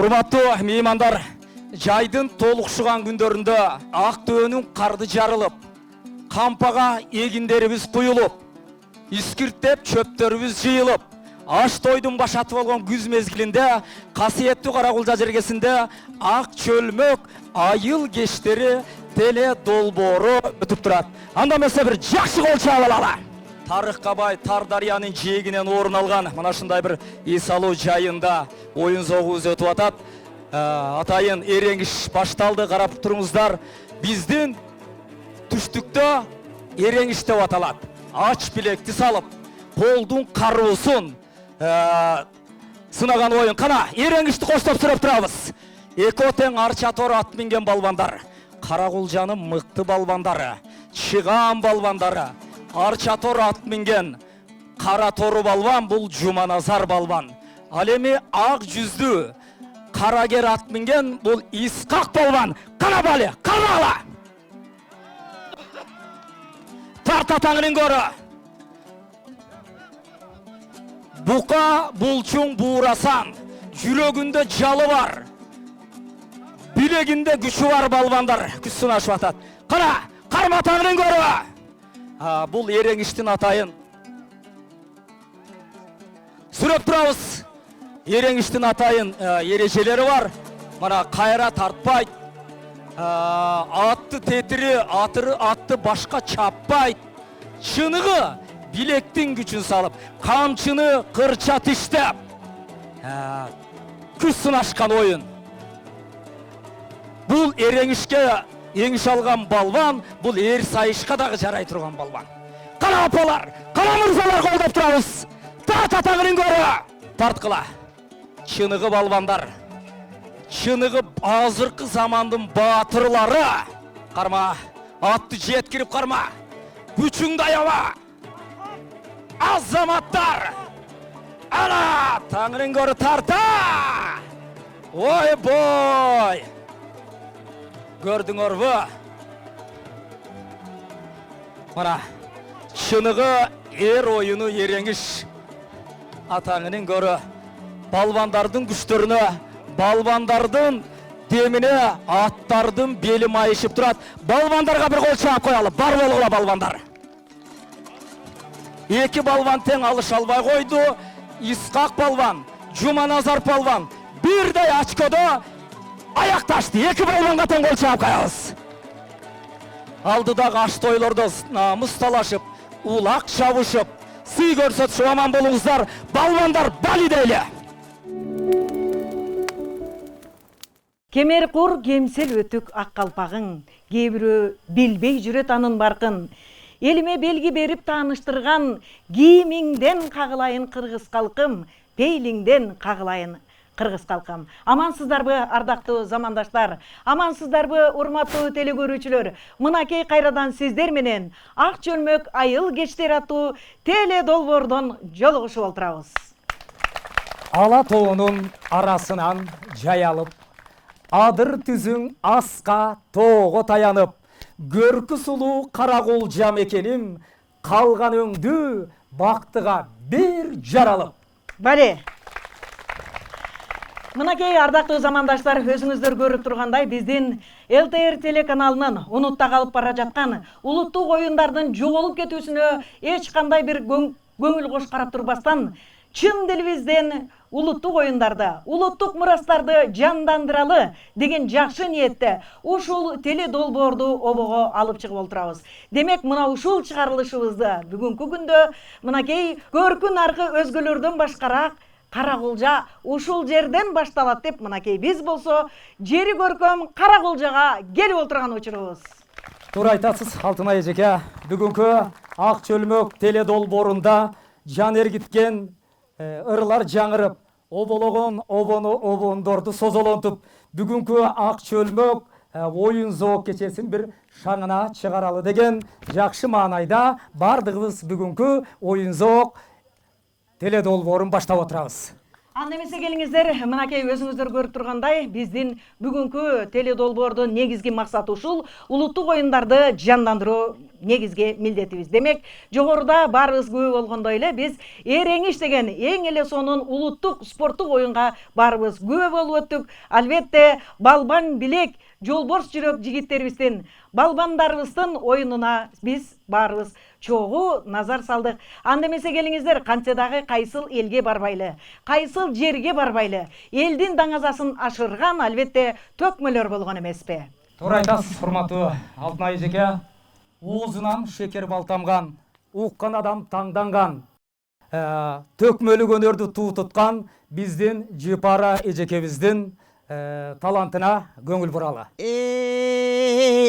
Урматтуу меймандар, жайдын толукшуган күндөрүндө ак дөөнүн карды жарылып, кампага эгиндерибиз куюлуп, үскүрттеп чөптөрүбүз жыйылып, аш тойдун башаты болгон күз мезгилинде касиеттүү Каракулжа жергесинде ак чөлмөк айыл кештери теле долбоору өтүп турат. Анда эмесе бир жакшы кол чаап алалы. Тарыхка бай Тар дарыянын жээгинен орун алган мына ушундай бир эс алуу жайында оюн зоогубуз өтүп атат. Атайын эреңиш башталды, карап туруңуздар. Биздин түштүктө эреңиш деп аталат. Ач билекти салып, колдун каруусун сынаган оюн. Кана эреңишти коштоп сүрөп турабыз. Эко тең арча тор ат минген балбандар, Каракулжанын мыкты балбандары, чыгаан балбандары. Арча тор ат минген кара тору балбан бул Жуманазар балбан. Ал эми ак жүздүү карагер ат минген бул Исқақ балбан. Кана бали, кана. Тарта таңырын көрі. Бука булчуң буурасан, жүрөгүндө жалы бар, билегинде күчү бар балбандар күч сынашып атат. Кана, карма таңырын көрі. Бұл эреңиштин атайын сүрөп турабыз. Эреңиштин атайын ережелери бар. Мана кайра тартпайт, атты тетири, атты башка чаппайт. Чыныгы билектин күчүн салып, камчыны кырча тиштеп, күч сынашкан оюн. Бул эреңишке еңиш алган балбан, бул эр сайышка дагы жарай турган балбан. Кана апалар, кана мырзалар колдоп турабыз. Тарта таңырын көрө. Тарткыла. Чыныгы балбандар. Чыныгы азыркы замандын баатырлары. Карма, атты жеткирип карма. Күчүңдү аяба. Азаматтар. Ана, таңырын көрө тарта. Ой бой. Көрдүңөрбү? Мана чыныгы эр оюну эреңиш атаңынын көрө балбандардын күчтөрүнө, балбандардын демине аттардын бели майышып турат. Балбандарга бир кол чаап коелу. Бар болгула балбандар. Эки балбан тең алыша албай койду. Исқақ балбан, Жуманазар балбан бирдей очкодо аякташты. Эки балбанга тең кол чаап коебуз. Алдыдагы аш тойлордо намыс талашып, улак чабышып, сый көрсөтүшүп аман болуңуздар. Балбандар бали дейле. Кемер кур кемсел өтүк ак калпагың, кээ бирөө билбей жүрөт анын баркын. Элиме белги берип тааныштырган кийимиңден кагылайын кыргыз калкым, пейлиңден кагылайын кыргыз калкым. Амансыздарбы ардактуу замандаштар, амансыздарбы урматтуу телекөрүүчүлөр. Мынакей кайрадан сиздер менен Ак чөлмөк айыл кештери аттуу теле долбоордон жолугушуп олтурабыз. Ала тоонун арасынан жаялып, адыр түзүң аска тоого таянып, көркү сулуу Каракулжа мекеним, калган өңдү бактыга бир жаралып. Бали. Мынакей ардактуу замандаштар, өзүңүздөр көрүп тургандай, биздин ЛТР телеканалынын унутта калып бара жаткан улуттук оюндардын жоголуп кетүүсүнө эч кандай бир көңүл кош карап турбастан, чын дилибизден улуттук оюндарды, улуттук мурастарды жандандыралы деген жакшы ниетте ушул теле долбоорду обого алып чыгып олтурабыз. Демек, мына ушул чыгарылышыбызды бүгүнкү күндө мынакей көркү наркы өзгөлөрдөн башкараак Каракулжа ушул жерден башталат деп мынакей биз болсо жери көркөм Каракулжага келип олтурган учурубуз. Туура айтасыз, Алтынай эжеке. Бүгүнкү Ак Чөлмөк теле долбоорунда жан эргиткен ырлар жаңырып, обологон обондорду созолонтуп, бүгүнкү Ак Чөлмөк оюн зоок кечесин бир шаңына чыгаралы деген жакшы маанайда бардыгыбыз бүгүнкү оюн зоок теле долбоорун баштап отурабыз. Анда эмесе келиңиздер, мынакей өзүңүздөр көрүп тургандай, биздин бүгүнкү теле долбоордун негизги максаты ушул улуттук оюндарды жандандыруу негизги милдетибиз. Демек, жогоруда баарыбыз күбө болгондой эле биз Эреңиш деген эң эле сонун улуттук спорттук оюнга баарыбыз күбө болуп өттүк. Албетте, балбан билек, жолборс жүрөк жигиттерибиздин, балбандарыбыздын оюнуна биз баарыбыз чогуу назар салдык. Анда эмесе келиңиздер, кантсе дагы кайсыл элге барбайлы, кайсыл жерге барбайлы, элдин даңазасын ашырган албетте төкмөлөр болгон эмеспи? Туура айтасыз, урматтуу Алтынай эжеке. Оозунан шекер балтамган, уккан адам таңданган, төкмөлүк өнөрдү туу туткан биздин Жыпара эжекебиздин талантына көңүл буралы.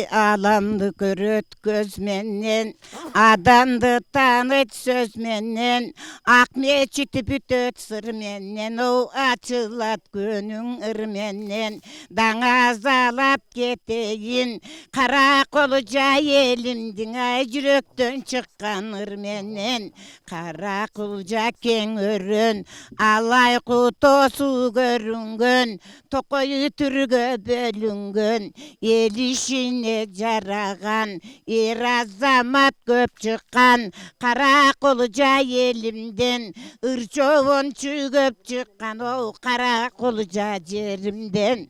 Аламды көрөт көз менен, адамды тааныйт сөз менен, ак мечит бүтөт сыр менен, ачылат көнүң ыр менен, даңазалап кетейин, кара колу жай элимдин, ай жүрөктөн чыккан ыр менен, кара кулжа кең өрөн, алай кутосу көрүнгөн, токою түргө бөлүнгөн, эл ишине жараган, эр азамат көп чыккан, кара кулжа элимден, ырчобончу көп чыккан, кара кулжа жеримден.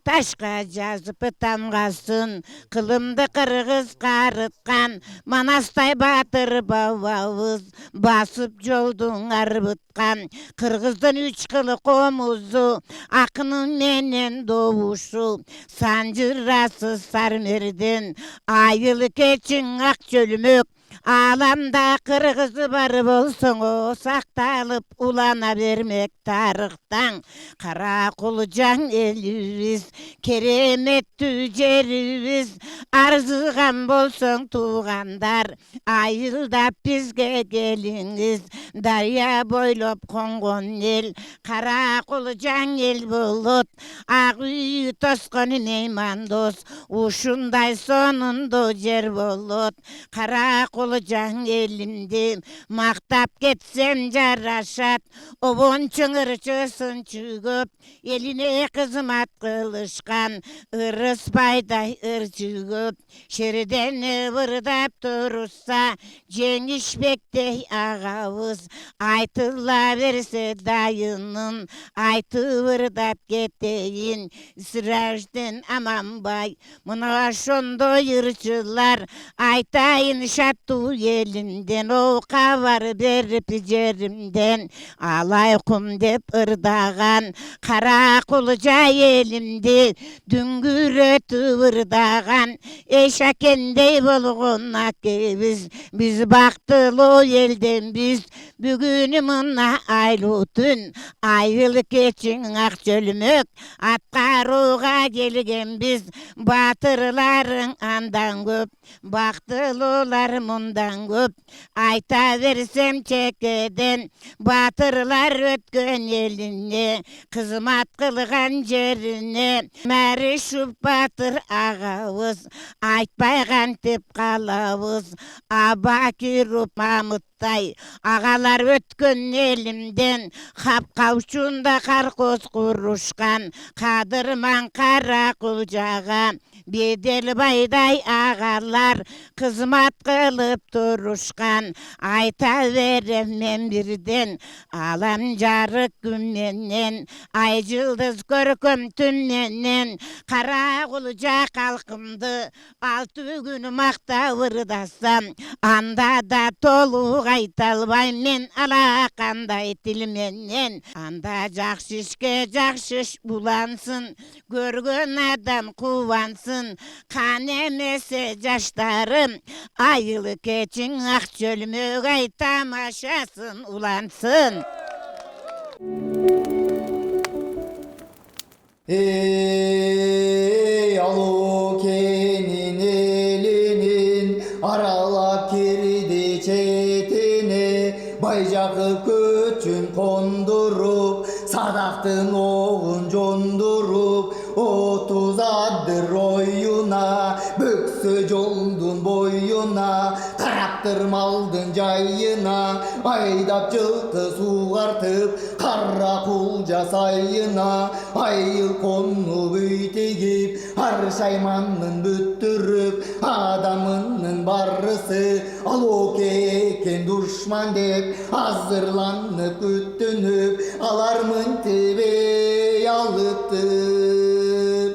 Ташка жазып тамгасын, кылымды кыргыз карыткан, Манастай батыр бабабыз басып жолдун арбыткан, кыргыздын 3 кылы комузу, акыны менен добушу, санжырасы Сармердин, айыл кечиң Ак Чөлмөк, аламда кыргызы бар болсоң, сакталып улана бермек тарыхтан. Кара кулжаң элибиз, кереметтүү жерибиз, арзыган болсоң туугандар, айылдап бизге келиңиз, дарыя бойлоп конгон эл, кара кулжаң эл болот, ак үй тоскон меймандос, ушундай сонундуу жер болот, кара кулжаң элимди мактап кетсем жарашат, обончуң ырчысын чүгөп, элине кызмат кылышкан, ырыспайдай ырчыгөп, шерден ырдап турса, жеңишбектей агабыз, айтыла берсе дайынын, айтып ырдап кетейин, Сиражден Аманбай, мына ошондой ырчылар, айтайын шаттуу элимден, кабар берип жеримден, алайкум деп ырдаган, кара кулжа элимди дүңгүрөтүп ырдаган, эшакендей болгон акебиз, биз бактылуу элденбиз, бүгүн мына айлуу түн, айыл кечиң Ак Чөлмөк, аткарууга келгенбиз, батырларың андан көп, бактылуулар мындан көп, айта берсем чекеден, батырлар өткөн элине, кызмат кылган жерине, Мәришов батыр агабыз, айтпай кантип калабыз, Абакиров Мамыттай, агалар өткөн элимден, капка каркоз курушкан, кадырман кара кулжага, Беделбайдай агалар кызмат кылып турушкан, айта берем мен бирден, алам жарык күн менен, ай жылдыз көркөм түн менен, кара кулжа калкымды алты күн мактап ырдасам, анда да толук айта албайм мен алакандай тил менен, анда жакшы ишке жакшы иш булансын, көргөн адам кубансын, кан эмесе жаштарым, айыл кечиң Ак Чөлмөк, ай тамашасын улансын. Алуу Ай жақып көчін қондырып, садақтың оғын жондырып, 30 адыр ойына, бөксі жолдың бойына, қараптыр малдың жайына, айдап жылқы суғартып, қара құлжа сайына, айыл қонып өйтегіп, ар шайманның бүттіріп, адамының барысы, алоке екен дұшман деп, азырланып күттініп, алармын тебе алыптыр.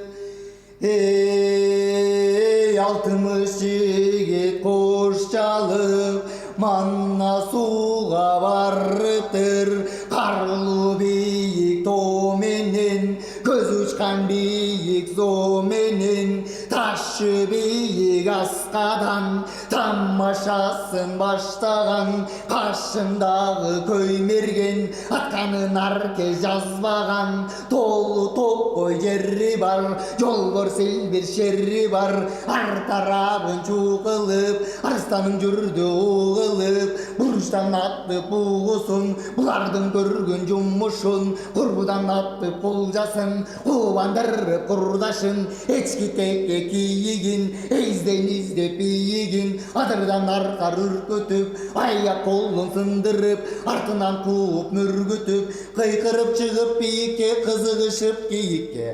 Ey 60 жігіт қош жалып, манна суға барыптыр, қарлы бейік томенен, көз ұшқан бейік зоменен, ташы бейік асқадан, тамашасын баштаған, қашындағы көймерген, атқанын арке жазбаған, толы топ қой жері бар, жолбор селбір шері бар, ар тарабын чуқылып, арыстаның жүрді оғылып, бұрыштан атты бұғысын, бұлардың көрген жұмышын, құрбыдан атты қолжасын, қуандырып құрдашын, ечкітекке киігін, ейзден іздеп биігін, адырдан арқар үркөтіп, аяқ қолын сындырып, артынан қуып мүргітіп, қайқырып шығып биікке, қызығышып киікке.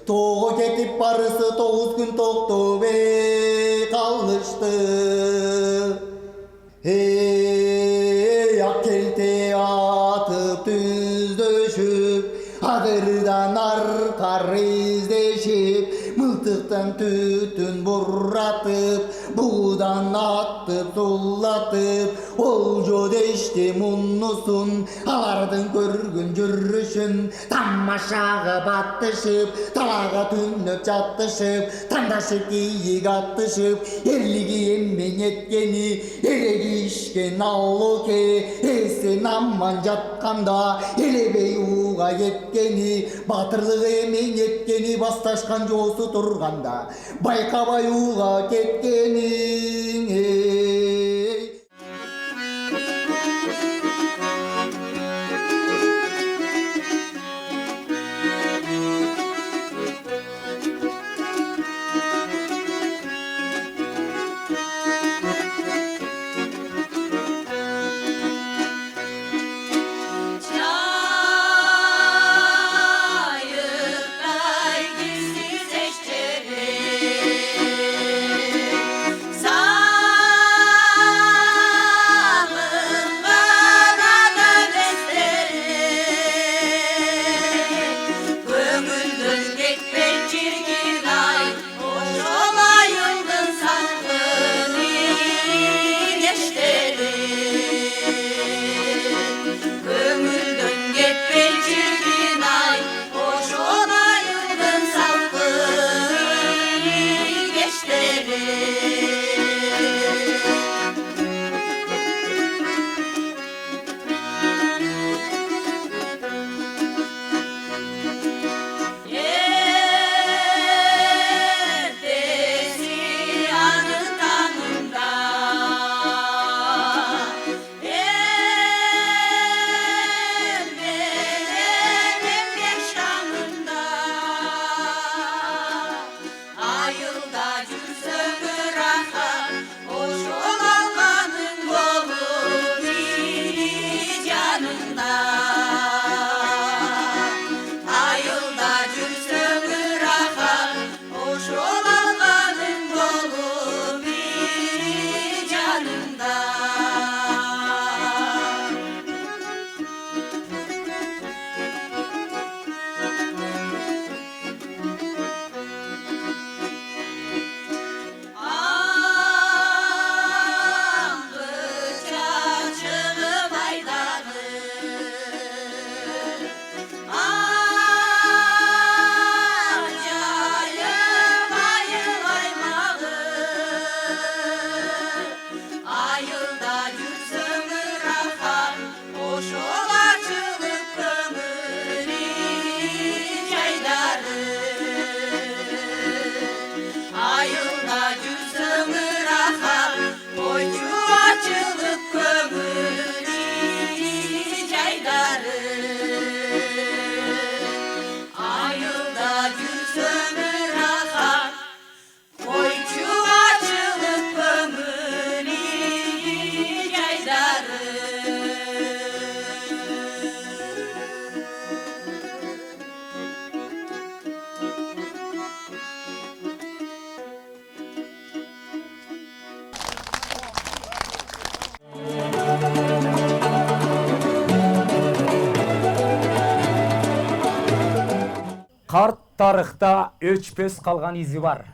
Тоғы кетіп барысы 9 күн тоқтып қалышты. Ей, ақ келте атып түздешіп, адырдан арқар іздешіп, мылтықтан түтін бұратып, бұдан аттып сұлатып, ол жодеште мұннысын, алардың көргін жүрішін, тамашаға баттышып, талаға түніп жаттышып, тандашып киік аттышып, ерлігі еммен еткені, ереги ішкен аллоке, есен аман жатқанда, елебей уға еткені, батырлығы емен еткені, басташқан жосы тұрғанда, байқабай уға кеткенің. Sa тарыхта өчпөс калган изи бар.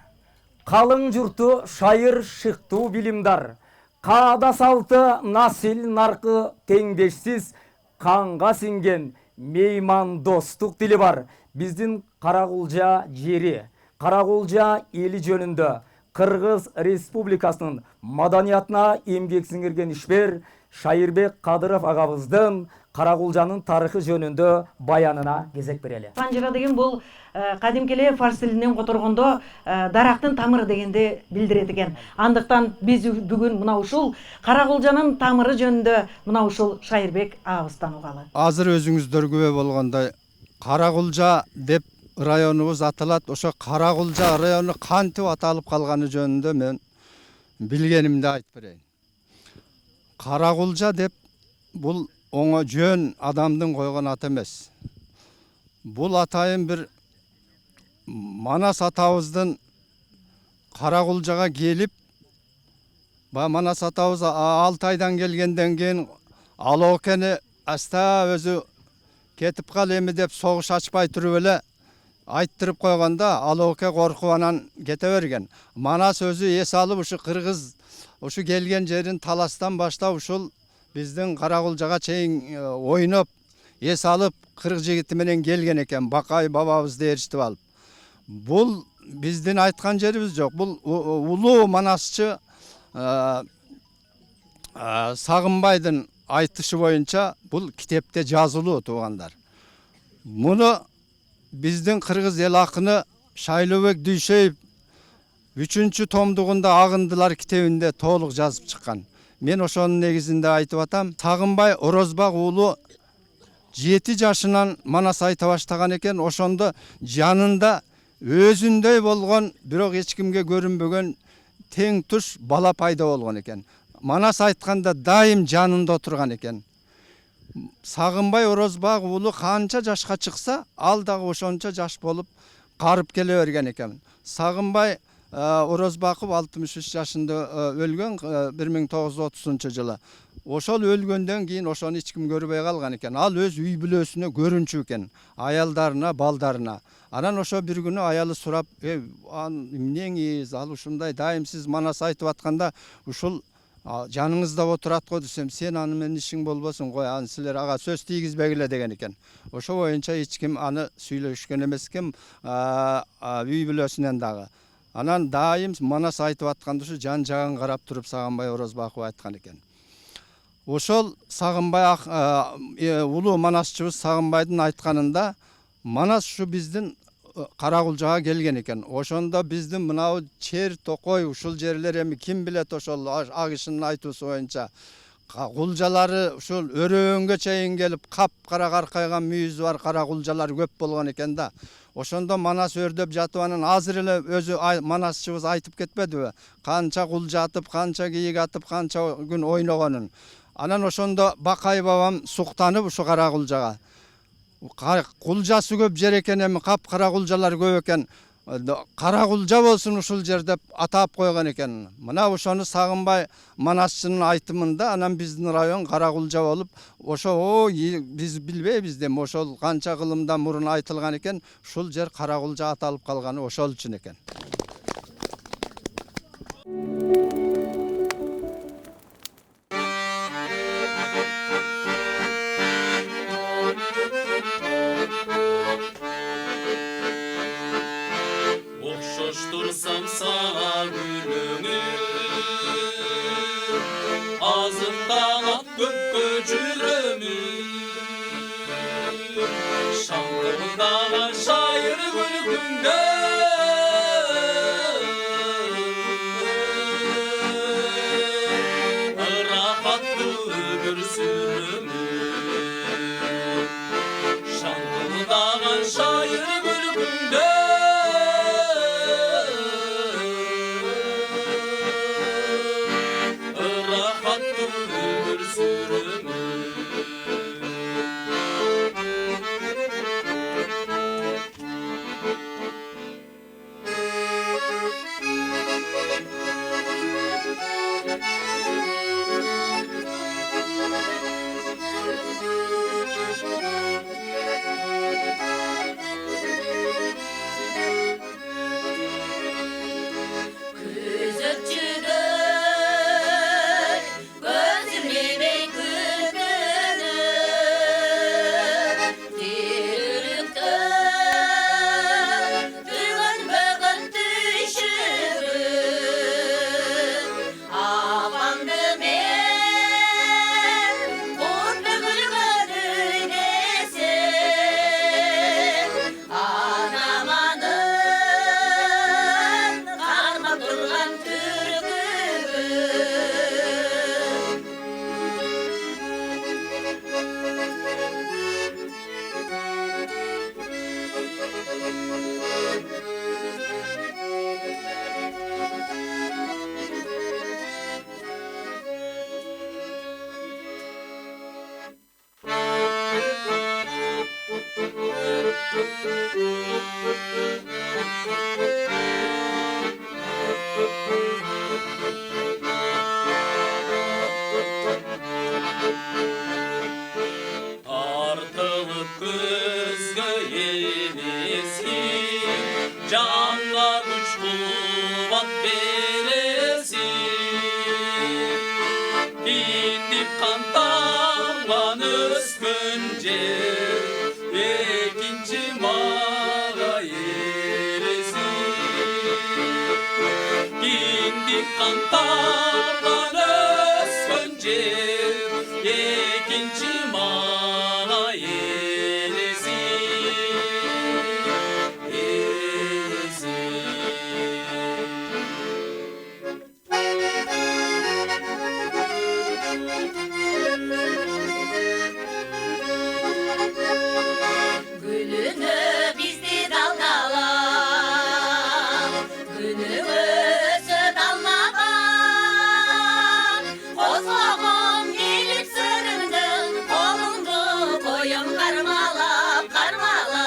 Қалың жұрты шайыр шықты билимдар. Қада салты насил нарқы теңдешсіз, қанға синген мейман достық дили бар. Биздин Каракулжа жери, Каракулжа эли жөнүндө Кыргыз Республикасынын маданиятына эмгек сиңирген ишмер Шайырбек Кадыров агабыздын Каракулжанын тарыхы жөнүндө баянына кезек берели. Панжыра деген бул кадимкеле фарс тилинен которгондо дарактын тамыры дегенди билдирет экен. Андыктан биз бүгүн мына ушул Каракулжанын тамыры жөнүндө мына ушул Шайырбек агабыздан угалы. Азыр өзүңүздөр күбө болгондой Каракулжа деп районубуз аталат. Ошо Каракулжа району кантип аталып калганы жөнүндө мен билгенимди айтып берейин. Каракулжа деп бул оңо жөн адамдын койгон аты эмес. Бул атайын бир Манас атабыздын Каракулжага келип, Манас атабыз 6 айдан келгенден кийин Алоокени аста өзү кетип кал эми деп согуш ачпай туруп эле айттырып койгондо Алооке коркуп анан кете берген. Манас өзү эс алып ушу кыргыз ушу келген жерин таластан баштап ушул биздин Каракулжага чейин ойноп эс алып кыргыз жигити менен келген экен, Бакай бабабызды ээрчитип алып. Бул биздин айткан жерибиз жок. Бул улуу манасчы Сагынбайдын айтышы боюнча бул китепте жазылуу туугандар. Муну биздин кыргыз эл акыны Шайлообек Дүйшөев 3-чү томдугунда Агындылар китебинде толук жазып чыккан. Мен ошонун негизинде айтып атам. Сагынбай Орозбак уулу 7 жашынан манас айта баштаган экен. Ошондо жанында өзүндөй болгон, бирок эч кимге көрүнбөгөн тең туш бала пайда болгон экен. Манас айтканда дайым жанында отурган экен. Сагынбай Орозбак уулу канча жашка чыкса, ал дагы ошончо жаш болуп карып келе берген экен. Сагынбай Орозбаков 63 жашында өлгөн 1930-жылы. Ошол өлгөндөн кийин ошону эч ким көрбөй калган экен. Ал өз үй бүлөсүнө көрүнчү экен, аялдарына, балдарына. Анан ошо бир күнү аялы сурап, эмнеңиз, ал ушундай дайым сиз манас айтып атканда ушул жаныңызда отурат го десем, сен аны менен ишиң болбосун, кой, аны силер ага сөз тийгизбегиле деген экен. Ошо боюнча эч ким аны сүйлөшкөн эмес экен, үй бүлөсүнөн дагы. Анан дайым манас айтып атканда ушу жан жагын карап туруп Сагынбай Орозбаков айткан экен. Ошол Сагынбай улуу манасчыбыз Сагынбайдын айтканында манас ушу биздин Каракулжага келген экен. Ошондо биздин мынау Чер, Токой ушул жерлер эми ким билет ошол ак ишинин айтуусу боюнча кулжалары ушул өрөөнгө чейин келип капкара каркайган мүйүзү бар каракулжалар көп болгон экен да. Ошондо манас өрдөп жатып анан азыр эле өзү манасчыбыз айтып кетпедиби? Канча кулжа атып, канча кийик атып, канча күн ойногонун. Анан ошондо Бакай бабам суктанып ушу Каракулжага. Кулжасы көп жер экен, эми капкара кулжалар көп экен. Каракулжа болсун ушул жер деп атап койгон экен. Мына ошону Сагынбай манасчынын айтымында анан биздин район Каракулжа болуп, ошо биз билбейбиз дем, ошол канча кылымдан мурун айтылган экен, ушул жер Каракулжа аталып калганы ошол үчүн экен. Okşoştursam sana gülünü, ağzından at gökkö cürümü. Şanlı'da şair gülgünde, rahattı bir sürümü. Şanlı'da şair gülgünde, Kindik kantamlan öskün cer ekinci mağa yeresin Kindik kantamlan öskün cer ekinci mağa yeresin Gülünü bizdi dalgalan, günümüzü dalmadan. Kozloğum gelip sırındın, kolumdu koyum karmalap karmalap.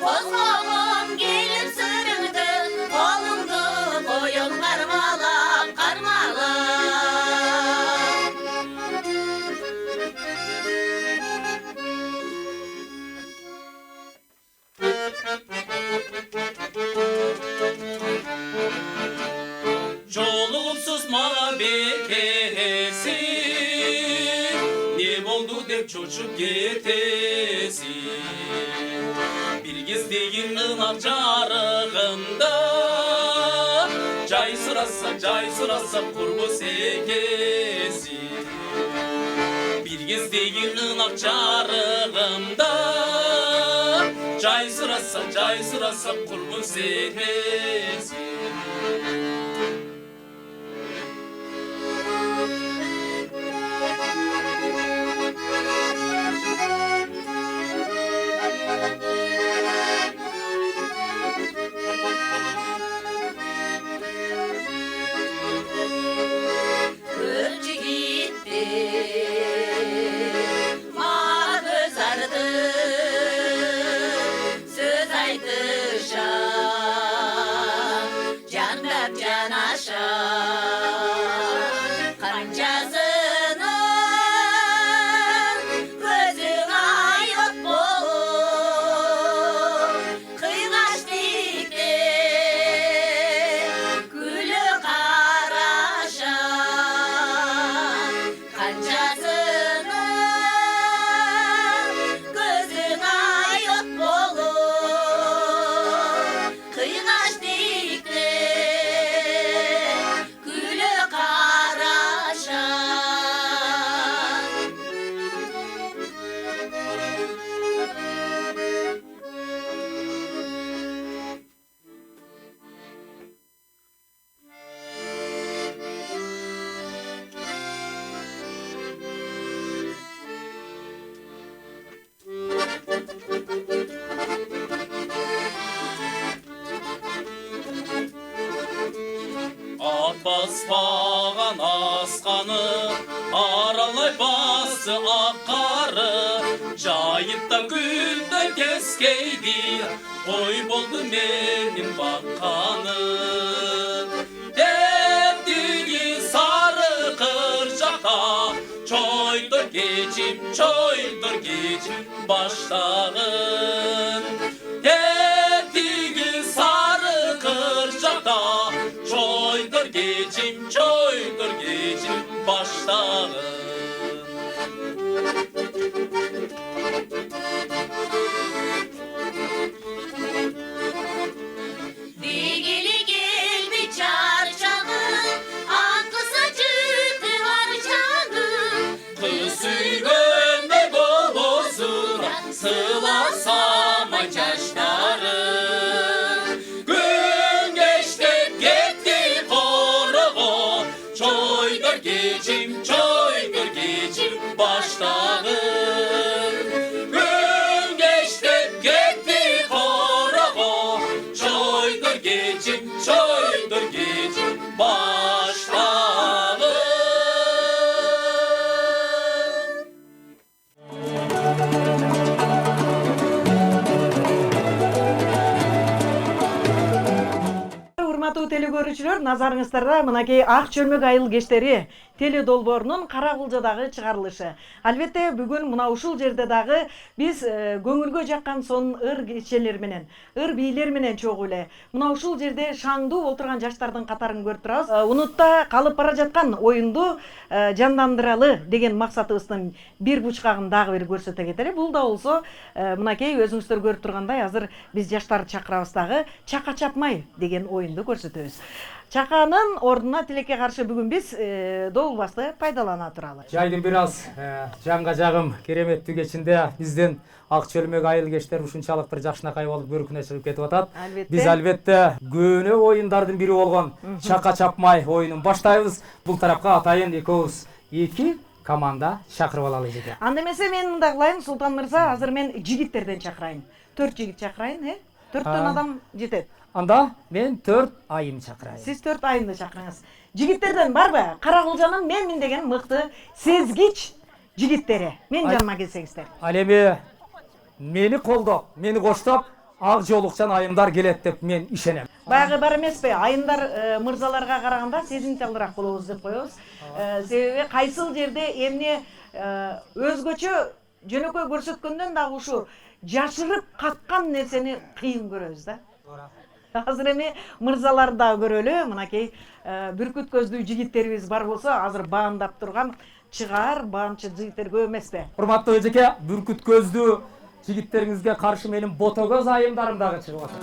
Kozloğum gelip sırındın, kolumdu koyum karmalap karmalap. Çoluğumsuz mağa bekesin Ne oldu dep çocuk getesin Bir gezdeğin ınak carığında Cay sırasa kurbu sekesin Bir gezdeğin ınak carığında Cay sırasa kurbu sekesin Kırcı gitti, mağa kızardı, söz aydı şah, can hep can aşağı. Kancasının gözü ayıp bol, kıygaç dikti, gülü karaşan. Kancasının gözü ayıp bol, kıygaç dikti, gülü karaşan. At basmağan askanı Aralay bası akkarı Cayıptan günden keskeydi Oy boldu benim bakkanı Derdiği sarı kırcaka Çoydur geçim baştağın Derdiği sarı kırcaka Çoydur geçim baştağın Digili geldi çarşafın, ankısı çıktı harçanın. Kız süygönde bozuna Sılasama caşları Gün geçti gitti koruğu Çoydur geçim baştağın Gün geçti gitti koruğu Çoydur geçim baştağın Урматтуу телекөрүүчүлөр, назарыңыздарда мынакей ак чөлмөк айыл кештери теле долбоорунун Кара Кулжадагы чыгарылышы. Албетте бүгүн мына ушул жерде дагы биз көңүлгө жаккан сонун ыр кечелер менен, ыр бийлер менен чогуу эле мына ушул жерде шаңдуу олтурган жаштардын катарын көрүп турабыз. Унутта калып бара жаткан оюнду жандандыралы деген максатыбыздын бир бучкагын дагы бир көрсөтө кетели. Бул да болсо мынакей өзүңүздөр көрүп тургандай азыр биз жаштарды чакырабыз дагы чака чапмай деген оюнду көрсөтөбүз. Чаканын ордуна тилекке каршы бүгүн биз добулбасты пайдалана туралы. Жайдын бир аз жанга жагым кереметтүү кечинде биздин ак чөлмөк айыл кештер ушунчалык бир жакшынакай болуп көркүнө чыгып кетип атат. Биз албетте көөнө оюндардын бири болгон чака чапмай оюнун баштайбыз. Бул тарапка атайын экөөбүз 2 команда чакырып алалы экен. Анда эмесе мен мындай кылайын, Султан мырза, азыр мен жигиттерден чакырайын. 4 жигит чакырайын, 4төн адам жетет. Анда мен 4 айым чакырайын. Сиз 4 айымды чакырыңыз. Жигиттерден барбы? Кара Кулжанын менмин деген мыкты сезгич жигиттери. Мен жаныма келсеңиздер. Ал эми мени колдоп, мени коштоп, ак жолукчан айымдар келет деп мен ишенем. Баягы бар эмеспи? Айымдар мырзаларга караганда сезимталыраак болобуз деп коебуз. Себеби кайсыл жерде эмне өзгөчө жөнөкөй көрсөткөндөн дагы ушу жашырып каткан нерсени кыйын көрөбүз да. Азыр эми мырзаларды да көрөлү. Мынакей бүркүт көздүү жигиттерибиз бар болсо, азыр баамдап турган чыгаар баамчы жигиттер көп эмеспи? Урматтуу эжеке, бүркүт көздүү жигиттериңизге каршы менин ботогөз айымдарым дагы чыгып атат.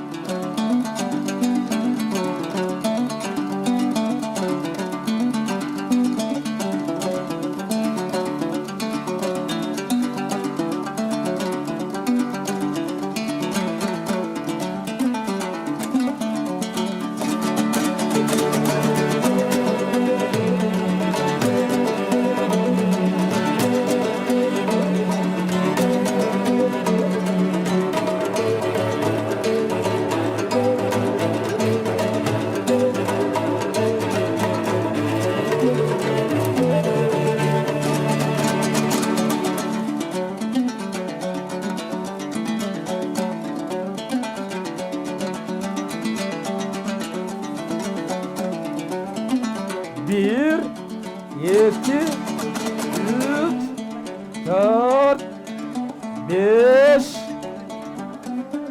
Bir, 2, 3, 4, 5,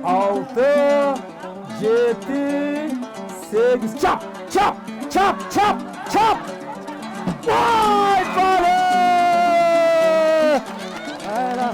6, 7, 8. Çap, çap, çap, çap, çap. Vay bale! Aynen.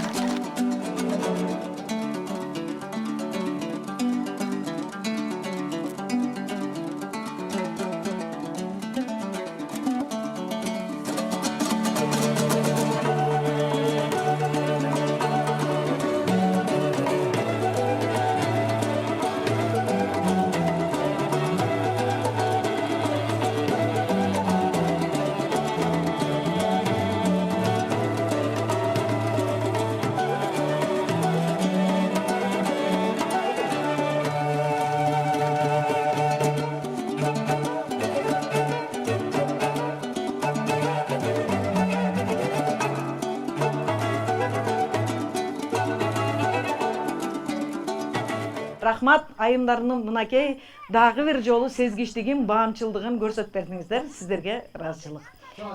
Рахмат, айымдарымдын мынакей дагы бир жолу сезгичтигин, баамчылдыгын көрсөтүп бердиңиздер. Сиздерге ыраазычылык.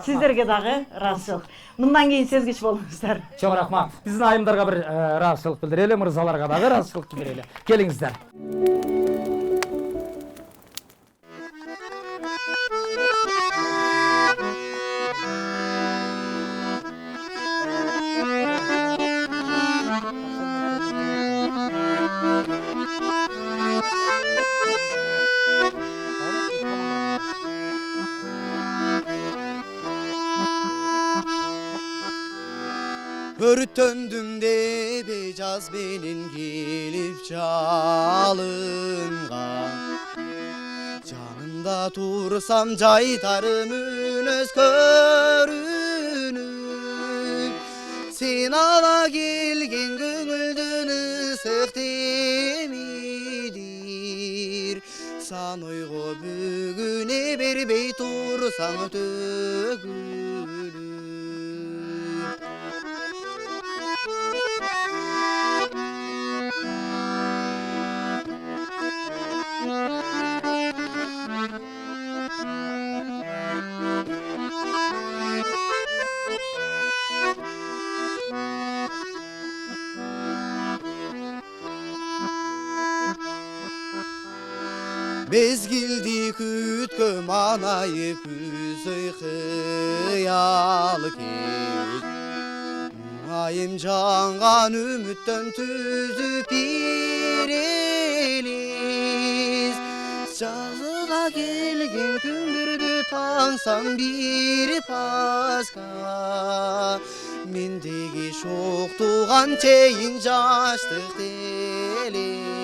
Сиздерге дагы ыраазычылык. Мындан кийин сезгич болуңуздар. Чоң рахмат. Биздин айымдарга бир ыраазычылык билдирели, мырзаларга дагы ыраазычылык билдирели. Келиңиздер. Örtөndüm de bejaz benim gelip çalınga. Canımda tursam caytarımın öz körünü. Sen ala gelgen gönüldün ısık demidir. San oygu bugüne bir bey tursan tögülür. Mezgildi kütküm anayı küzü hıyal keç Ayım cangan ümütten tüzüp bir eliz Cazıla gelgen gündürdü tansam bir paska Mendegi şok tuğan çeyin caştık delimiz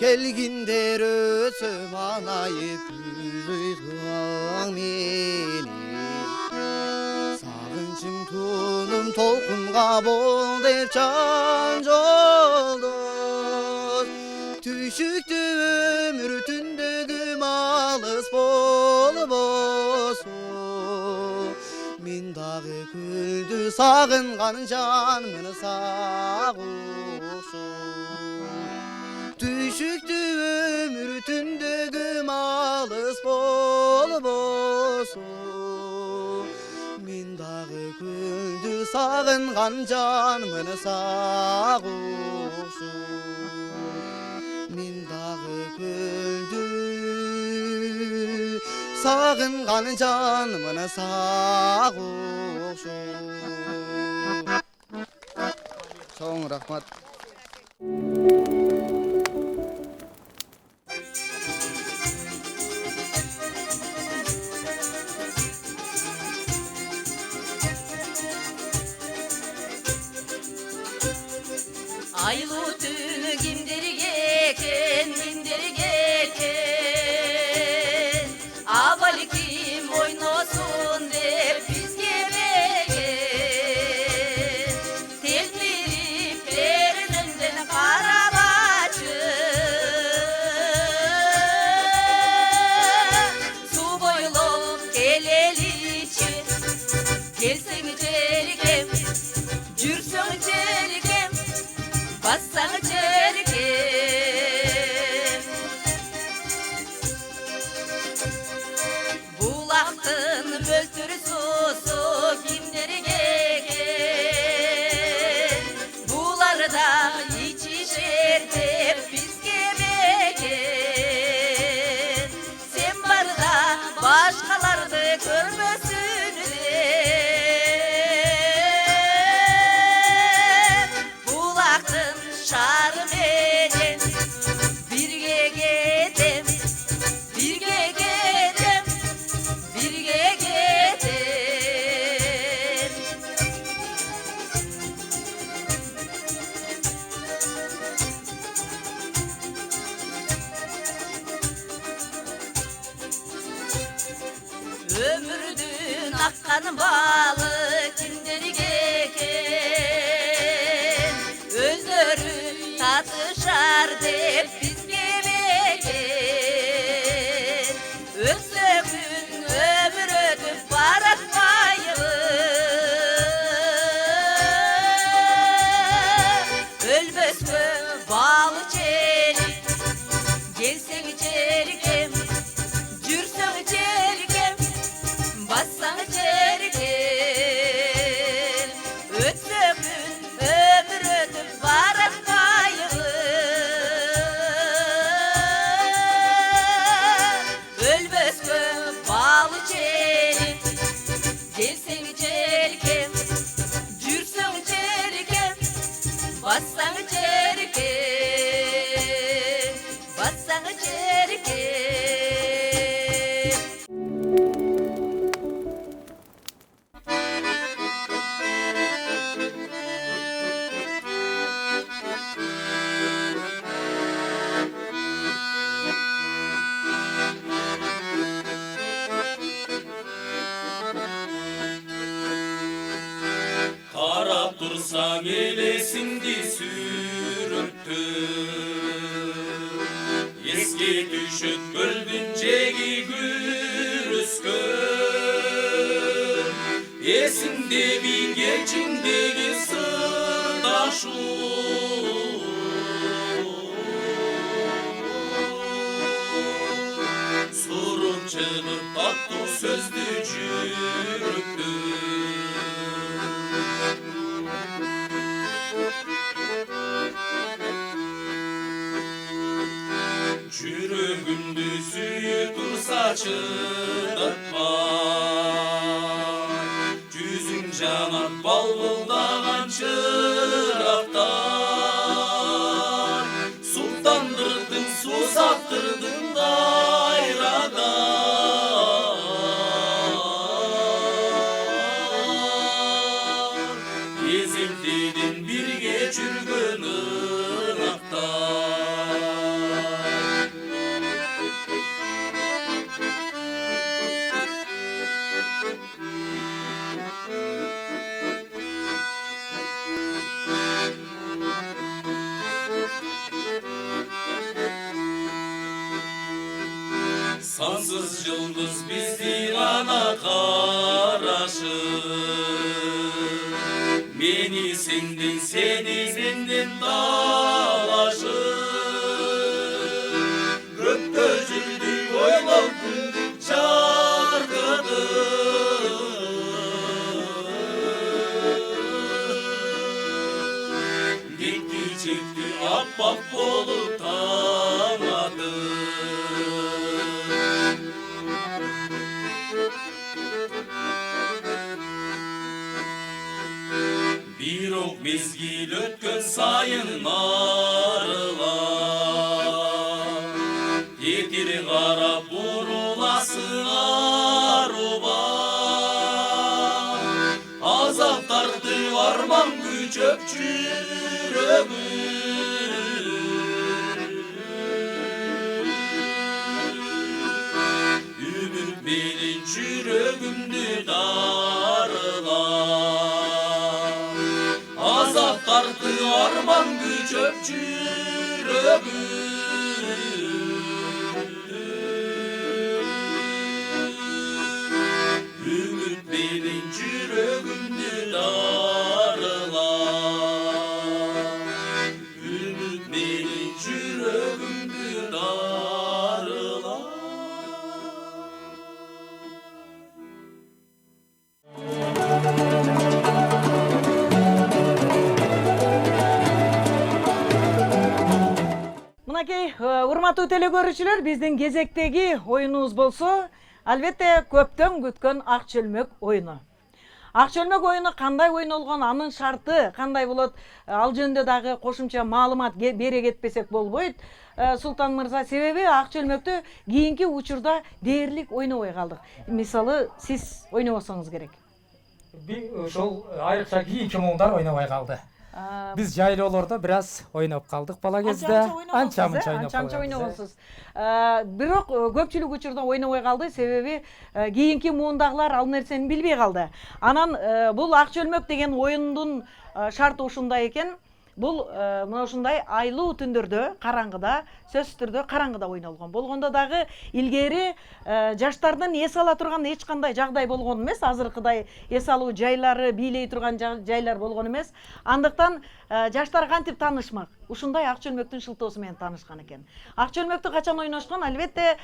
Kelginder özüm anayı küzüydüğün meni Sağınçım tunum tolkunga bol dep can joldoz Tüşüktü ömür tündügüm alыс bol bosun Min dağı küldü sağıngan canmını sağuşsun Düşüktü ömür tündügüm alыс bol bosun Min dağı küldü sağıngan canmını sağuşsun Min dağı küldü sağıngan canmını sağuşsun Çoğun rahmat Aylı tünü kimdir geken, kimdir geken Avali kim oynosun dep bizge begen Telmirip berinden karabaçı Su boyulup geleliçi Gelsen içerikem, cürsen içerikem Bassan içerikem Bulaktın böltürü susu kimleri gegen Bularda iç işer hep bizge begen Sen barda başkalardı görmesün de Bulaktın şarım edem Birge gedem Birge gedem Birge gedem Ömürdün akkan balı kimleri geken Özleri tatışar dep bizge begen Özlükün ömür ödüp baratmayı Ölmez mü bağlı çelik Gelsen içerikem Cürsen içerikem Bassan içerikem Ötlükün ömür ödüp baratmayı Ölmez mü bağlı çelik Gelsen içerikem Cürsen içerikem Bassan içerikem Bassan içerikem Karap dursan elesindi sürüttü Eski düşüt gölbüncegi gürüskün Esinde Devin geçindeki sırdaşı Sorup çıkıp tatlı sözlü cürüktü Çürüğümdü suyu dursa çıdatma Yüzün canan balbıldagan çıraktan Sultandırdın, susattırdın dayradan Ezildiydin bir geçirgün ırmaktan Sansız yıldız bizi ana karaşı Beni sendin, seni senden dalaşı Gökyüzündü oylal gündük çarkıdı Gitti çekti ahbap olup tamadı Bir ok mezgil ötkön sayın arılar Yetiri qarab burulasın aruba Azaptardı arman gücöp çürömü Ümit benim çürögümdü darılar Azaptardı arman gücöp çürömü Ümit benim çürögümdü darılar Ümit benim çürögümdü darılar Мынакей урматтуу телекөрүүчүлөр, биздин кезектеги оюнубуз болсо, албетте көптөн күткөн ак чөлмөк оюну. Ак чөлмөк оюну кандай ойнолгон, анын шарты кандай болот, ал жөнүндө дагы кошумча маалымат бере кетпесек болбойт. Султан мырза, себеби ак чөлмөктү кийинки учурда дээрлик ойнобой калдык. Мисалы, сиз ойнобосоңуз керек. Ошол айрыкча кийинки муундар ойнобой калды. Биз жайлоолордо бир аз ойноп калдык бала кезде. Анча-мынча ойнобосуз. Бирок көпчүлүк учурда ойнобой калды, себеби кийинки муундагылар ал нерсени билбей калды. Анан бул ак чөлмөк деген оюндун шарты ушундай экен. Бул мына ушундай айлуу түндөрдө, караңгыда, сөзсүз түрдө караңгыда ойнолгон. Болгондо дагы илгери жаштардын эс ала турган эч кандай жагдай болгон эмес, азыркыдай эс алуу жайлары, бийлей турган жайлар болгон эмес. Андыктан жаштар кантип таанышмак? Ушундай ак чөлмөктүн шылтоосу менен таанышкан экен. Ак чөлмөктү качан ойношкон? Албетте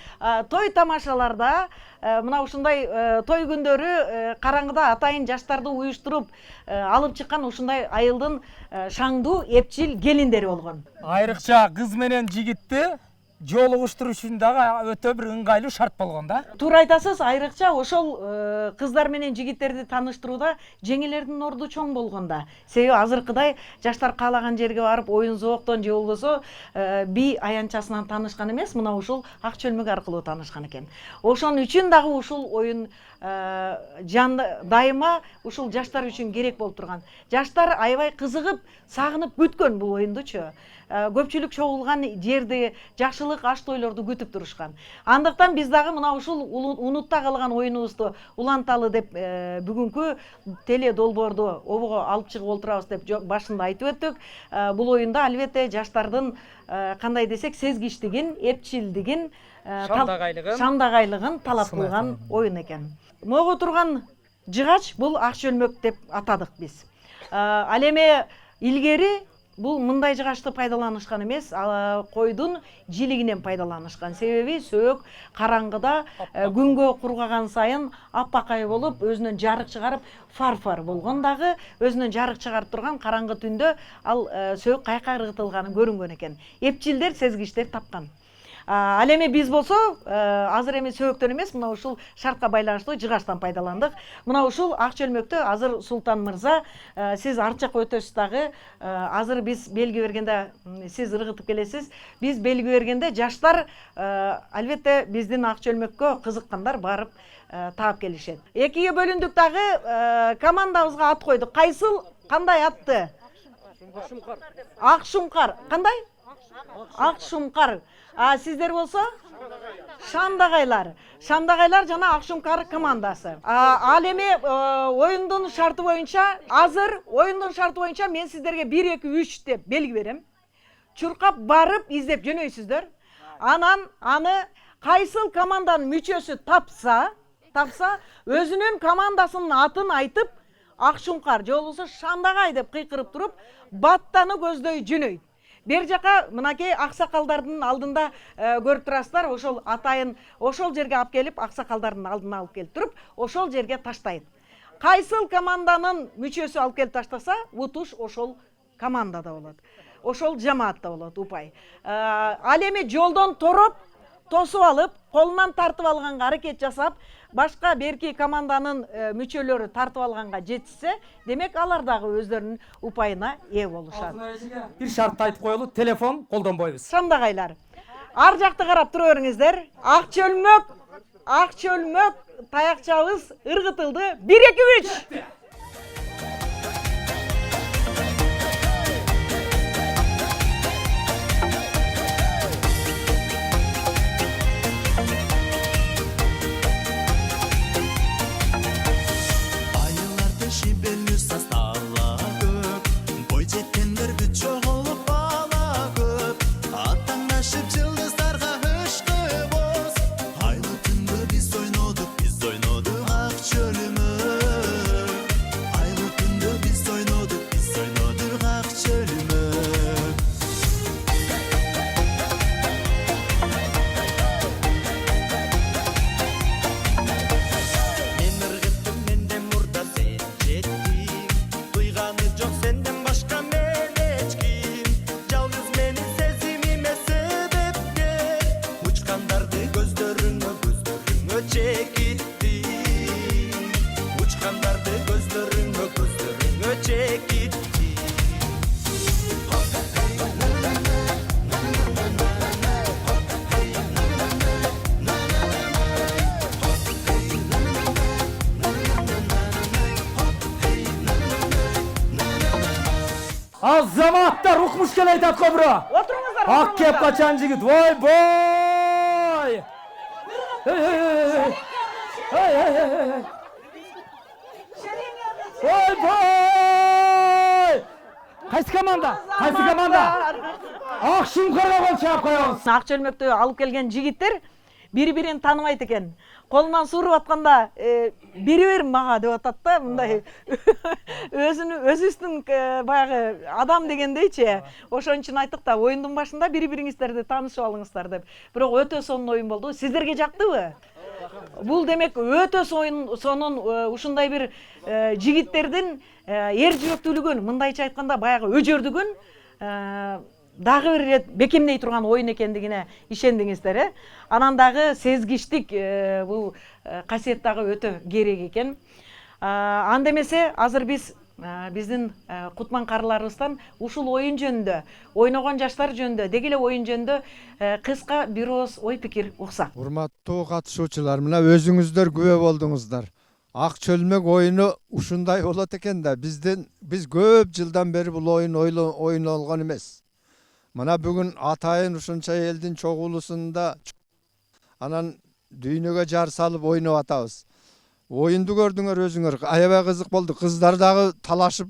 той тамашаларда, мына ушундай той күндөрү караңгыда атайын жаштарды уюштуруп алып чыккан ушундай айылдын шаңдуу эпчил келиндери болгон. Айрыкча кыз менен жигитти жолугуштуруш үчүн дагы өтө бир ыңгайлуу шарт болгон да. Туура айтасыз, айрыкча ошол кыздар менен жигиттерди тааныштырууда жеңелердин орду чоң болгонда. Себеби азыркыдай жаштар каалаган жерге барып оюн зооктон же болбосо би аянчасынан таанышкан эмес, мына ушул ак чөлмөк аркылуу таанышкан экен. Ошон үчүн дагы ушул оюн дайыма ушул жаштар үчүн керек болуп турган. Жаштар аябай кызыгып, сагынып күткөн бул оюндучу. Көпчүлүк чогулган жерди, жакшылык аш тойлорду күтүп турушкан. Андыктан биз дагы мына ушул унутта калган оюнубузду уланталы деп бүгүнкү теле долбоорду обого алып чыгып олтурабыз деп башында айтып өттүк. Бул оюнда албетте жаштардын кандай десек сезгичтигин, эпчилдигин, шамдагайлыгын талап кылган оюн экен. Могу турган жыгач бул ак чөлмөк деп атадык биз. Ал эми илгери бул мындай жыгачты пайдаланышкан эмес, койдун жилигинен пайдаланышкан. Себеби сөөк караңгыда күнгө кургаган сайын аппакай болуп, өзүнөн жарык чыгарып, фарфор болгон дагы өзүнөн жарык чыгарып турган караңгы түндө ал сөөк кайка ыргытылганы көрүнгөн экен. Эпчилдер, сезгичтер тапкан. Ал эми биз болсо азыр эми сөөктөн эмес, мына ушул шартка байланыштуу жыгачтан пайдаландык. Мына ушул ак чөлмөктө азыр Султан мырза, сиз арт жакка өтөсүз дагы. Азыр биз белги бергенде сиз ыргытып келесиз. Биз белги бергенде жаштар албетте биздин ак чөлмөккө кызыккандар барып таап келишет. Экиге бөлүндүк дагы, командабызга ат койдук. Кайсыл, кандай атты? Ак Шумкар. Кандай? Ак Шумкар. Сиздер болсо? Шамдагайлар. Шамдагайлар жана Ак Шумкар командасы. Ал эми оюндун шарты боюнча, азыр оюндун шарты боюнча мен сиздерге 1-2-3 деп белги берем. Чуркап барып издеп жөнөйсүздөр. Анан аны кайсыл команданын мүчөсү тапса, өзүнүн командасынын атын айтып, Ак Шумкар же болбосо Шамдагай деп кыйкырып туруп, баттаны көздөй жөнөйт. Бер жака мынакей аксакалдардын алдында көрүп турасыздар, ошол атайын ошол жерге алып келип, аксакалдардын алдына алып келип туруп, ошол жерге таштайт. Кайсыл команданын мүчөсү алып келип таштаса, утуш ошол командада болот. Ошол жамаатта болот, упай. Ал эми жолдон тороп, тосуп алып, колунан тартып алганга аракет жасап, башка берки команданын мүчөлөрү тартып алганга жетишсе, демек алар дагы өздөрүнүн упайына ээ болушат. Бир шартты айтып коелу, телефон колдонбойбуз. Шамдагайлар, ар жакты карап тура бериңиздер. Ак чөлмөк таякчабыз ыргытылды. 1-2-3. Azamaatlar ukmuş gel aytat kobra. Oturuңуздар. Ак кеп качан жигит. Vay boy. Vay boy. Kayсы команда? Ак Шумкарга гол чаап коебуз. Ак чөлмөктө алып келген жигиттер бири-бирин тааныбайт экен. Колунан сууруп атканда бири-бир мага деп атат да, мындай өзүбүздүн баягы адам дегендейчи. Ошон үчүн айттык да, оюндун башында бири-бириңиздерди таанышып алыңыздар деп. Бирок өтө сонун оюн болду. Сиздерге жактыбы? Бул демек өтө сонун ушундай бир жигиттердин эр жүрөктүүлүгүн, мындайча айтканда баягы өжөрдүгүн дагы бир ирет бекемдей турган оюн экендигине ишендиңиздер. Анан дагы сезгичтик бул касиет дагы өтө керек экен. Анда эмесе азыр биздин кутман карыларыбыздан ушул оюн жөнүндө, ойногон жаштар жөнүндө, деги эле оюн жөнүндө кыска бир ооз ой пикир уксак. Урматтуу катышуучулар, мына өзүңүздөр күбө болдуңуздар. Ак чөлмөк оюну ушундай болот экен да, биз көп жылдан бери бул оюн ойнолгон эмес. Мына бүгүн атайын ушунча элдин чогулусунда анан дүйнөгө жар салып ойноп атабыз. Оюнду көрдүңөр өзүңөр, аябай кызык болду. Кыздар дагы талашып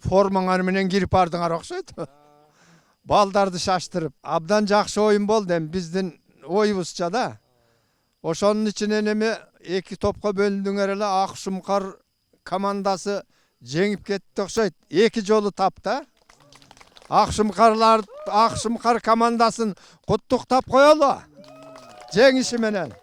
формаңар менен кирип бардыңар окшойт. Балдарды шаштырып, абдан жакшы оюн болду. Эми биздин оюбузча да. Ошонун ичинен эми 2 topqa bölündüңер эле Акшумкар командасы жеңип кетти окшойт. 2 жолу тапты. Акшумкар командасын куттуктап коелу. Жеңиши менен.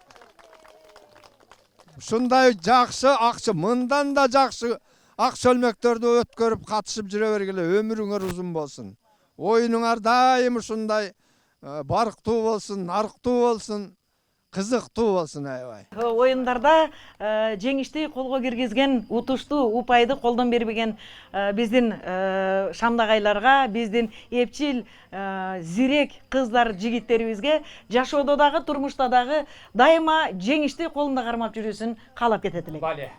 Ушундай жакшы акчы, мындан да жакшы ак чөлмөктөрдү өткөрүп катышып жүрө бергиле, өмүрүңөр узун болсун. Оюнуңар дайым ушундай барктуу болсун, нарктуу болсун, кызыктуу болсун аябай. Оюндарда жеңишти колго киргизген, утуштуу, упайды колдон бербеген биздин шамдагайларга, биздин эпчил, зирек кыздар, жигиттерибизге жашоодо дагы, турмушта дагы дайыма жеңишти колунда кармап жүрүүсүн каалап кетет элек. Бале.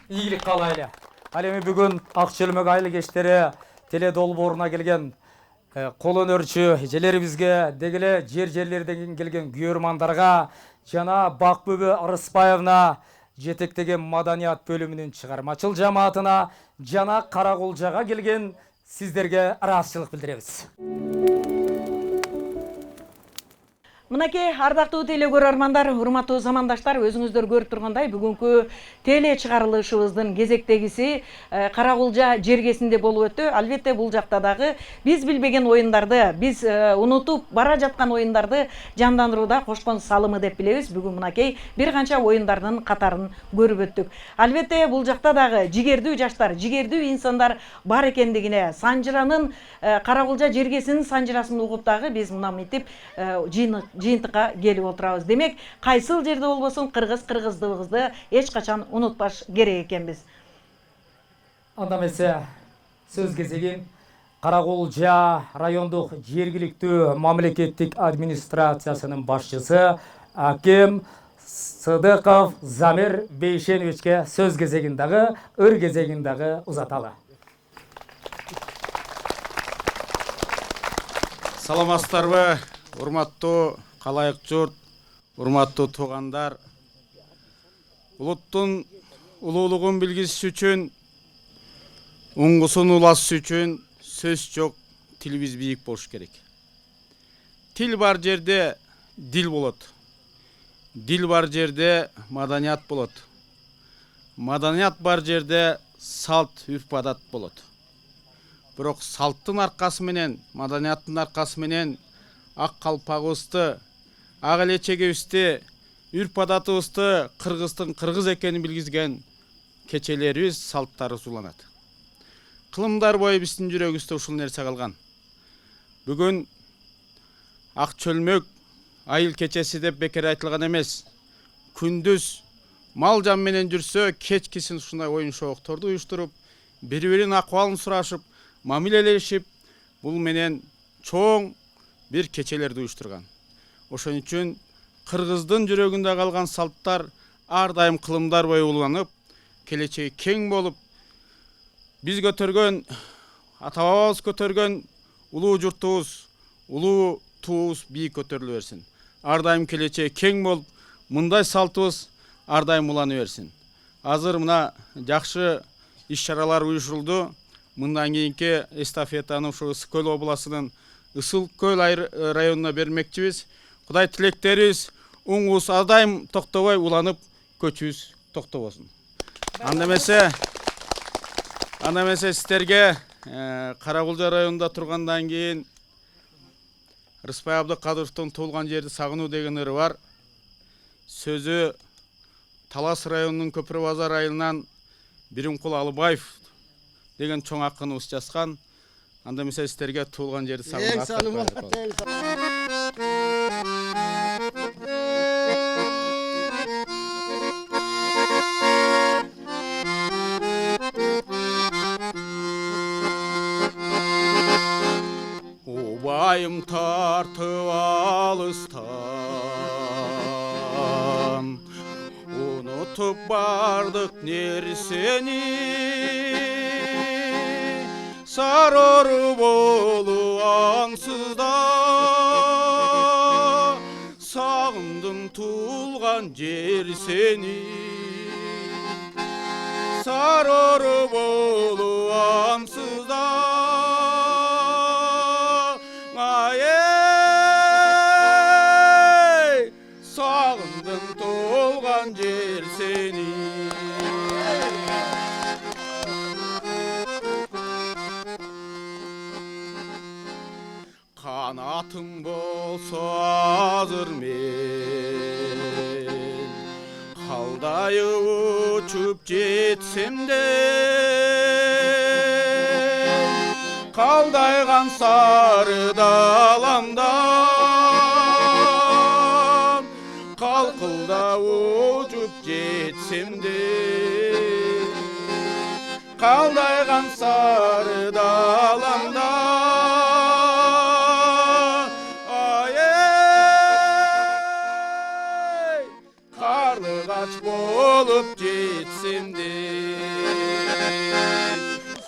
Ийгилик каалайлы. Ал эми бүгүн Ак Чөлмөк айыл кештери теле долбооруна келген кол өнөрчү эжелерибизге, дегеле жерлерден келген күйөрмандарга жана Бакбүбө Арыспаевна жетектеген маданият бөлүмүнүн чыгармачыл жамаатына жана Каракулжага келген сиздерге ыраазычылык билдиребиз. Мынакей ардактуу теле көрөрмандар, урматтуу замандаштар, өзүңүздөр көрүп тургандай бүгүнкү теле чыгарылышыбыздын кезектегиси Каракулжа жергесинде болуп өттү. Албетте бул жакта дагы биз билбеген оюндарды, биз унутуп бара жаткан оюндарды жандандырууда кошкон салымы деп билебиз. Бүгүн мынакей бир канча оюндардын катарын көрүп өттүк. Албетте бул жакта дагы жигердүү жаштар, жигердүү инсандар бар экендигине, Санжыранын Каракулжа жергесинин санжырасын угуп дагы биз мына мынтип жыйынтыкка келип отурабыз. Демек, кайсыл жерде болбосун кыргыздыгыбызды эч качан унутпаш керек экенбиз. Анда эмесе сөз кезегин Каракулжа райондук жергиликтүү мамлекеттик администрациясынын башчысы Аким Сыдыков Замир Бейшеновичке сөз кезегин дагы, ыр кезегин дагы узаталы. Саламатсыздарбы, урматтуу калайык журт, урматтуу туугандар. Улуттун улуулугун билгизиш үчүн, уңгусун уласыш үчүн сөз жок, тилибиз бийик болуш керек. Тил бар жерде дил болот. Дил бар жерде маданият болот. Маданият бар жерде салт, үрп адат болот. Бирок салттын аркасы менен, маданияттын аркасы менен ак калпагыбызды, ак элечегибизди, үрп адатыбызды кыргыздын кыргыз экенин билгизген кечелерибиз, салттарыбыз уланат. Кылымдар бою биздин жүрөгүбүздө ушул нерсе калган. Бүгүн Ак Чөлмөк айыл кечеси деп бекер айтылган эмес. Күндүз мал жан менен жүрсө, кечкисин ушундай оюн шоокторду уюштуруп, бири-биринин акыбалын сурашып, мамилелешип, бул менен чоң бир кечелерди уюштурган. Ошон үчүн кыргыздын жүрөгүндө калган салттар ар дайым кылымдар бою уланып, келечеги кең болуп, биз көтөргөн, ата-бабабыз көтөргөн улуу журтубуз, улуу туубуз бийик көтөрүлө берсин. Ар дайым келечеги кең болуп, мындай салтыбыз ар дайым улана берсин. Азыр мына жакшы иш-чаралар уюшурулду. Мындан кийинки эстафетаны ушу Ысык көл областынын Ысык көл районуна бермекчибиз. Кудай тилектерибиз уңубуз ар дайым токтобой уланып, көчүбүз токтобосун. Анда эмесе сиздерге Каракулжа районунда тургандан кийин Рыспай Абдыкадыровдун туулган жерди сагынуу деген ыры бар. Сөзү Талас районунун Көпүрө базар айылынан Биримкул Алыбаев деген чоң акыныбыз жазган. Анда эмесе сиздерге туулган жерди сагынуу. Убайым тартып алыстан, унутуп бардык нерсени, сарору болуп аңсызда, сагындым туулган жер сени, сарору болуп аңсызда. Сагындым туулган жер yer seni. Kanatım bolsa hazır men, kaldayı uçup getsem de, kaldaygan sarı dalamdan, kalkılda uçup getsem de, kaldaygan sarı dalamdan. Kaç bolup gitsem de,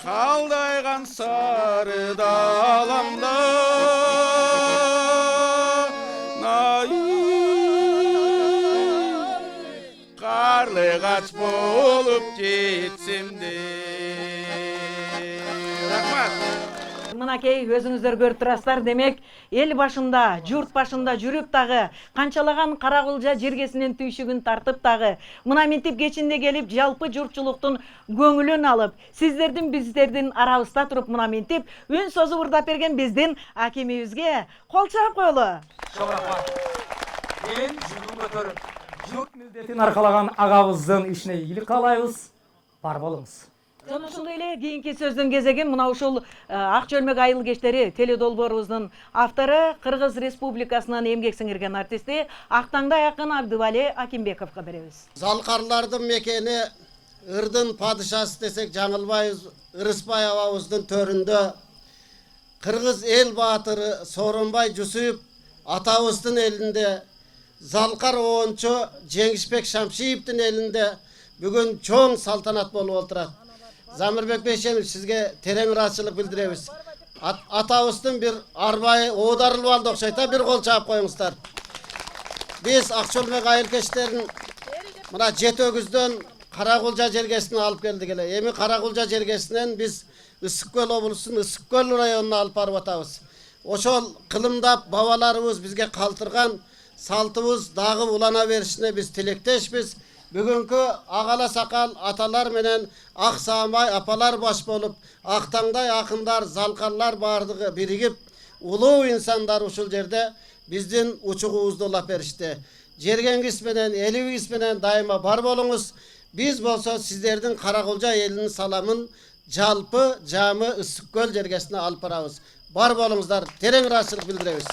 kaldaygan sarı dalamda, nay karlı kaç bolup gitsem de. Rahmat. Мынакей өзүңүздөр көрүп турасыздар, демек эл башында, журт башында жүрүп дагы, канчалаган Каракулжа жергесинин түйшүгүн тартып дагы, мына минтип кечинде келип, жалпы журтчулуктун көңүлүн алып, сиздердин биздердин арабызда туруп мына минтип үн созуп ырдап берген биздин акимибизге кол чаап коелу. Çok rahmat. Ел жүгүн көтөрүп, журт милдетин аркалаган агабыздын ишине ийгилик каалайбыз. Бар болуңуз. Жана ошондой эле кийинки сөздүн кезеги мына ушул Ак чөлмөк айыл кештери теледолбоорубуздун автору, Кыргыз Республикасынын эмгек сиңирген артисти Актаңдай акын Абдывали Акимбековго беребиз. Залкарлардын мекени, ырдын падышасы десек жаңылбайбыз, Ырысбай абабыздын төрүндө Кыргыз эл баатыры Сооронбай Жусуп атабыздын элинде, Залкар оончу Жеңишбек Шамшиевдин элинде бүгүн чоң салтанат болуп отурат. Замирбек Бейшенов, сизге терең ыраазычылык билдиребиз. Атабыздын бир арбайы оодарылып алды окшойт, бир кол чаап коюңуздар. Биз Ак чөлмөк айыл кечтерин мына Жетөгүздөн Каракулжа жергесине алып келдик эле. Эми Каракулжа жергесинен биз Ысык Көл облусунун Ысык Көл районуна алып барып атабыз. Ошол кылымдап бабаларыбыз бизге калтырган салтыбыз дагы улана беришине биз тилектешпиз. Бүгүнкү агала сакал аталар менен ак саамай апалар баш болуп, Актаңдай акындар, залкарлар бардыгы биригип, улуу инсандар ушул жерде биздин учугубузду улап беришти. Жергеңиз менен, элибиз менен дайыма бар болуңуз. Биз болсо сиздердин Каракулжа элинин саламын жалпы жамы Ысык Көл жергесине алып барабыз. Бар болуңуздар, терең ыраазычылык билдиребиз.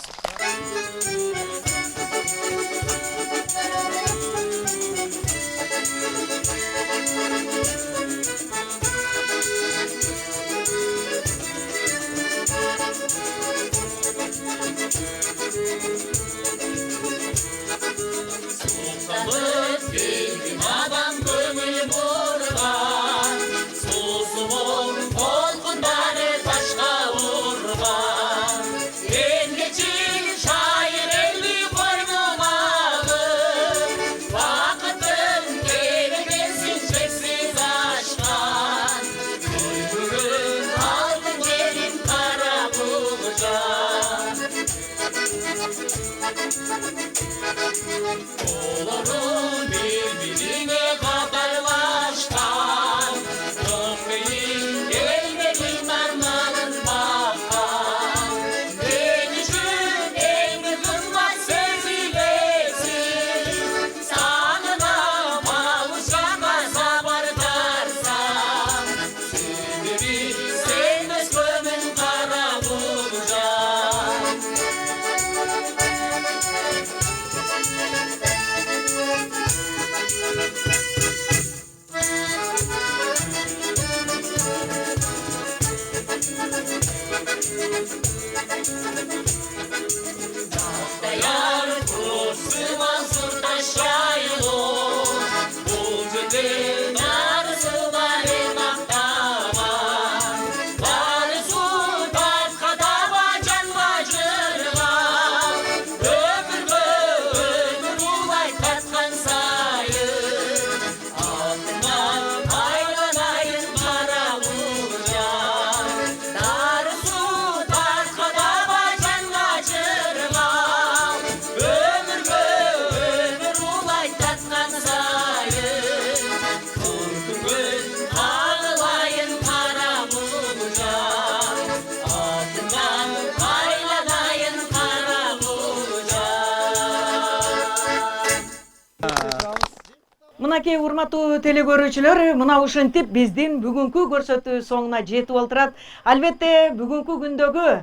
Мынакей урматтуу телекөрүүчүлөр, мына ушинтип биздин бүгүнкү көрсөтүү соңуна жетип олтурат. Албетте бүгүнкү күндөгү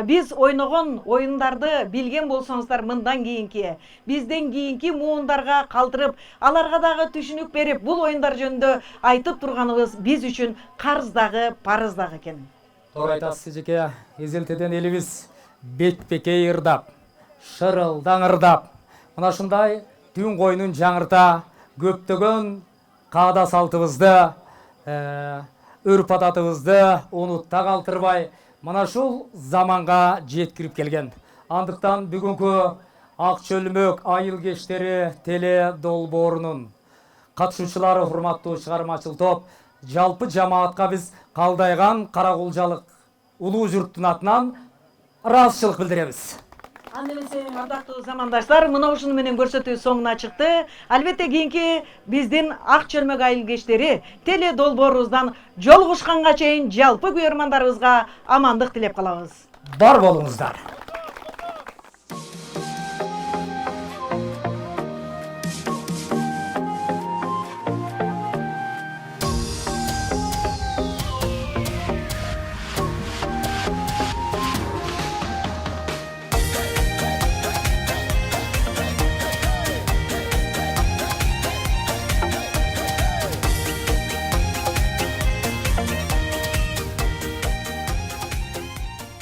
биз ойногон оюндарды билген болсоңуздар, мындан кийинки бизден кийинки муундарга калтырып, аларга дагы түшүнүк берип, бул оюндар жөнүндө айтып турганыбыз биз үчүн карыз дагы, парыз дагы экен. Туура айтасыз эжеке, эзелтеден элибиз бетпекей ырдап, шырылдаң ырдап, мына ушундай түн койнун жаңырта көптөгөн каада салтыбызды, өрп адатыбызды унутта калтырбай, мына ушул заманга жеткирип келген. Андыктан бүгүнкү Ак чөлмөк айыл кештери теле долбоорунун катышуучулары, урматтуу чыгармачыл топ, жалпы жамаатка биз Калдайган Каракулжалык улуу журттун атынан ыраазычылык билдиребиз. Анда эмесе, ардактуу замандаштар, мына ушуну менен көрсөтүү соңуна чыкты. Албетте кийинки биздин Ак чөлмөк айыл кештери теле долбоорубуздан жолугушканга чейин жалпы көрөрмандарыбызга амандык тилеп калабыз. Бар болуңуздар.